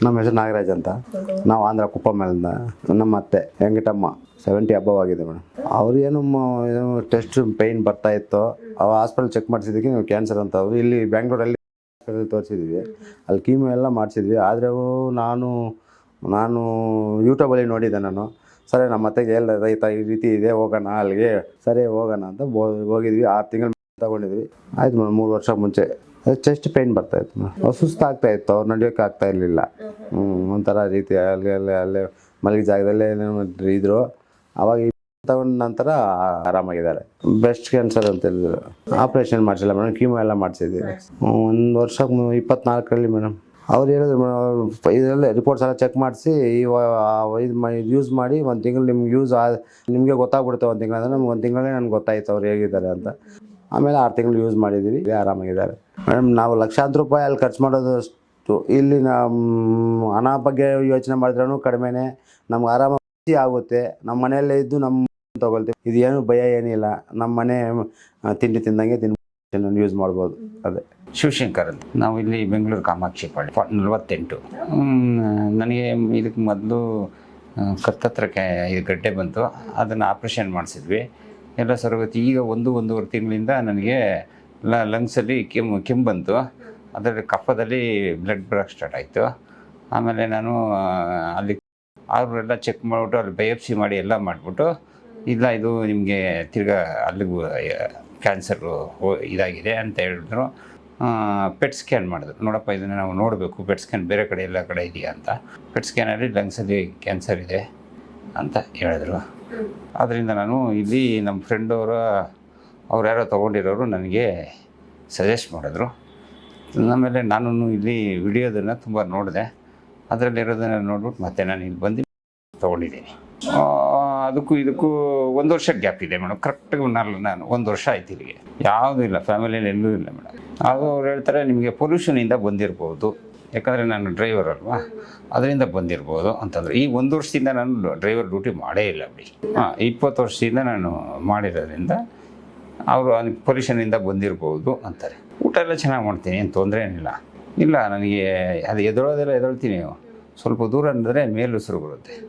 ನಮ್ಮ ಹೆಸರು ನಾಗರಾಜ್ ಅಂತ. ನಾವು ಆಂಧ್ರ ಕುಪ್ಪ ಮೇಲಿಂದ. ನಮ್ಮ ಅತ್ತೆ ವೆಂಕಟಮ್ಮ 70 ಅಬವ್ ಆಗಿದೆ ಮೇಡಮ್. ಅವ್ರು ಏನು ಟೆಸ್ಟ್ ಪೈನ್ ಬರ್ತಾ ಇತ್ತು. ಅವು ಹಾಸ್ಪಿಟಲ್ ಚೆಕ್ ಮಾಡಿಸಿದ್ದಕ್ಕೆ ನೀವು ಕ್ಯಾನ್ಸರ್ ಅಂತ. ಅವರು ಇಲ್ಲಿ ಬ್ಯಾಂಗ್ಳೂರಲ್ಲಿ ತೋರಿಸಿದ್ವಿ, ಅಲ್ಲಿ ಕೀಮೋ ಎಲ್ಲ ಮಾಡಿಸಿದ್ವಿ. ಆದರೆ ನಾನು ಯೂಟ್ಯೂಬಲ್ಲಿ ನೋಡಿದ್ದೆ ನಾನು. ಸರಿ ನಮ್ಮ ಅತ್ತೆಗೆ ಹೇಳ್ದೆ ರೈತ ಈ ರೀತಿ ಇದೆ, ಹೋಗೋಣ ಅಲ್ಲಿಗೆ. ಸರಿ ಹೋಗೋಣ ಅಂತ ಹೋಗಿದ್ವಿ. 6 ತಿಂಗಳು ತಗೊಂಡಿದ್ವಿ. ಆಯ್ತು ಮೇಡಮ್. 3 ವರ್ಷ ಮುಂಚೆ ಚೆಸ್ಟ್ ಪೈನ್ ಬರ್ತಾಯಿತ್ತು ಮೇಡಮ್. ಸುಸ್ತಾಗ್ತಾ ಇತ್ತು, ಅವ್ರು ನಡೆಯೋಕೆ ಆಗ್ತಾ ಇರಲಿಲ್ಲ. ಒಂಥರ ರೀತಿ ಅಲ್ಲೇ ಮಲಗಿ ಜಾಗದಲ್ಲೇ ಇದ್ರು. ಅವಾಗ ತಗೊಂಡ ನಂತರ ಆರಾಮಾಗಿದ್ದಾರೆ. ಬ್ರೆಸ್ಟ್ ಕ್ಯಾನ್ಸರ್ ಅಂತ ಹೇಳಿದ್ರು. ಆಪ್ರೇಷನ್ ಮಾಡಿಸಿಲ್ಲ ಮೇಡಮ್, ಕೀಮೋ ಎಲ್ಲ ಮಾಡಿಸಿದ್ವಿ. 1 ವರ್ಷ 24ರಲ್ಲಿ ಮೇಡಮ್. ಅವ್ರು ಹೇಳಿದ್ರು ಮೇಡಮ್, ಇದೆಲ್ಲ ರಿಪೋರ್ಟ್ಸ್ ಎಲ್ಲ ಚೆಕ್ ಮಾಡಿಸಿ ಯೂಸ್ ಮಾಡಿ 1 ತಿಂಗಳು ನಿಮಗೆ ಗೊತ್ತಾಗ್ಬಿಡುತ್ತೆ. 1 ತಿಂಗಳು ಅಂದರೆ ನಮ್ಗೆ 1 ತಿಂಗಳೇ ನನಗೆ ಗೊತ್ತಾಯ್ತು ಅವ್ರು ಹೇಗಿದ್ದಾರೆ ಅಂತ. ಆಮೇಲೆ 6 ತಿಂಗಳು ಯೂಸ್ ಮಾಡಿದ್ದೀವಿ, ಆರಾಮಾಗಿದ್ದಾರೆ ಮೇಡಮ್. ನಾವು ಲಕ್ಷಾಂತರ ರೂಪಾಯಿ ಅಲ್ಲಿ ಖರ್ಚು ಮಾಡೋದಷ್ಟು ಇಲ್ಲಿ ನಮ್ಮ ಹಣ ಬಗ್ಗೆ ಯೋಚನೆ ಮಾಡಿದ್ರೂ ಕಡಿಮೆನೇ. ನಮ್ಗೆ ಆರಾಮಾಗಿ ಆಗುತ್ತೆ. ನಮ್ಮ ಮನೆಯಲ್ಲೇ ಇದ್ದು ನಮ್ಮ ತೊಗೊಳ್ತೀವಿ. ಇದು ಏನು ಭಯ ಏನಿಲ್ಲ. ನಮ್ಮ ಮನೆ ತಿಂಡಿ ತಿಂದಂಗೆ ಯೂಸ್ ಮಾಡ್ಬೋದು. ಅದೇ ಶಿವಶಂಕರ್ ಅಂತ. ನಾವು ಇಲ್ಲಿ ಬೆಂಗಳೂರು ಕಾಮಾಕ್ಷಿ ಪಾಳ್ಯ 48. ನನಗೆ ಇದಕ್ಕೆ ಮೊದಲು ಕತ್ತತ್ರಕ್ಕೆ 5 ಗಡ್ಡೆ ಬಂತು. ಅದನ್ನು ಆಪ್ರೇಷನ್ ಮಾಡಿಸಿದ್ವಿ, ಎಲ್ಲ ಸರೋಗತಿ. ಈಗ 1-1.5 ತಿಂಗಳಿಂದ ನನಗೆ ಲಂಗ್ಸಲ್ಲಿ ಕೆಮ್ಮು ಬಂತು. ಅದರಲ್ಲಿ ಕಫದಲ್ಲಿ ಬ್ಲಡ್ ಬರೋಕ್ಕೆ ಸ್ಟಾರ್ಟ್ ಆಯಿತು. ಆಮೇಲೆ ನಾನು ಅಲ್ಲಿ ಅವರೆಲ್ಲ ಚೆಕ್ ಮಾಡಿಬಿಟ್ಟು ಅಲ್ಲಿ ಬಯೋಪ್ಸಿ ಮಾಡಿ ಎಲ್ಲ ಮಾಡಿಬಿಟ್ಟು, ಇಲ್ಲ ಇದು ನಿಮಗೆ ತಿರ್ಗಾ ಅಲ್ಲಿಗೂ ಕ್ಯಾನ್ಸರು ಇದಾಗಿದೆ ಅಂತ ಹೇಳಿದ್ರು. ಪೆಟ್ ಸ್ಕ್ಯಾನ್ ಮಾಡಿದ್ರು. ನೋಡಪ್ಪ ಇದನ್ನು ನಾವು ನೋಡಬೇಕು, ಪೆಟ್ ಸ್ಕ್ಯಾನ್ ಬೇರೆ ಕಡೆ ಎಲ್ಲ ಕಡೆ ಇದೆಯಾ ಅಂತ. ಪೆಟ್ ಸ್ಕ್ಯಾನಲ್ಲಿ ಲಂಗ್ಸಲ್ಲಿ ಕ್ಯಾನ್ಸರ್ ಇದೆ ಅಂತ ಹೇಳಿದ್ರು. ಆದ್ದರಿಂದ ನಾನು ಇಲ್ಲಿ ನಮ್ಮ ಫ್ರೆಂಡ್ ಅವ್ರು ಯಾರೋ ತೊಗೊಂಡಿರೋರು ನನಗೆ ಸಜೆಸ್ಟ್ ಮಾಡಿದ್ರು. ಆಮೇಲೆ ನಾನು ಇಲ್ಲಿ ವಿಡಿಯೋದನ್ನು ತುಂಬ ನೋಡಿದೆ. ಅದರಲ್ಲಿರೋದನ್ನು ನೋಡ್ಬಿಟ್ಟು ಮತ್ತೆ ನಾನು ಇಲ್ಲಿ ಬಂದು ತೊಗೊಂಡಿದ್ದೀನಿ. ಅದಕ್ಕೂ ಇದಕ್ಕೂ 1 ವರ್ಷ ಗ್ಯಾಪ್ ಇದೆ ಮೇಡಮ್. ಕರೆಕ್ಟಾಗಿ ನಾನು 1 ವರ್ಷ ಆಯ್ತು ಇಲ್ಲಿಗೆ. ಯಾವುದೂ ಇಲ್ಲ, ಫ್ಯಾಮಿಲಿಯಲ್ಲಿ ಎಲ್ಲೂ ಇಲ್ಲ ಮೇಡಮ್. ಅದು ಅವ್ರು ಹೇಳ್ತಾರೆ ನಿಮಗೆ ಪೊಲ್ಯೂಷನಿಂದ ಬಂದಿರ್ಬೋದು, ಯಾಕಂದರೆ ನಾನು ಡ್ರೈವರ್ ಅಲ್ವಾ, ಅದರಿಂದ ಬಂದಿರ್ಬೋದು ಅಂತಂದರೆ. ಈ 1 ವರ್ಷದಿಂದ ನಾನು ಡ್ರೈವರ್ ಡ್ಯೂಟಿ ಮಾಡೇ ಇಲ್ಲ ಬಿಡಿ. 20 ವರ್ಷದಿಂದ ನಾನು ಮಾಡಿರೋದ್ರಿಂದ ಅವರು ಪೊಲ್ಯೂಷನಿಂದ ಬಂದಿರ್ಬೋದು ಅಂತಾರೆ. ಊಟ ಎಲ್ಲ ಚೆನ್ನಾಗಿ ಮಾಡ್ತೀನಿ, ಏನು ತೊಂದರೆ ಏನಿಲ್ಲ. ಇಲ್ಲ ನನಗೆ ಅದು ಎದ್ದೇಳೋದೆಲ್ಲ ಎದ್ದೇಳ್ತೀನಿ. ಸ್ವಲ್ಪ ದೂರ ಅಂದರೆ ಮೇಲೆ ಉಸಿರು ಬರುತ್ತೆ.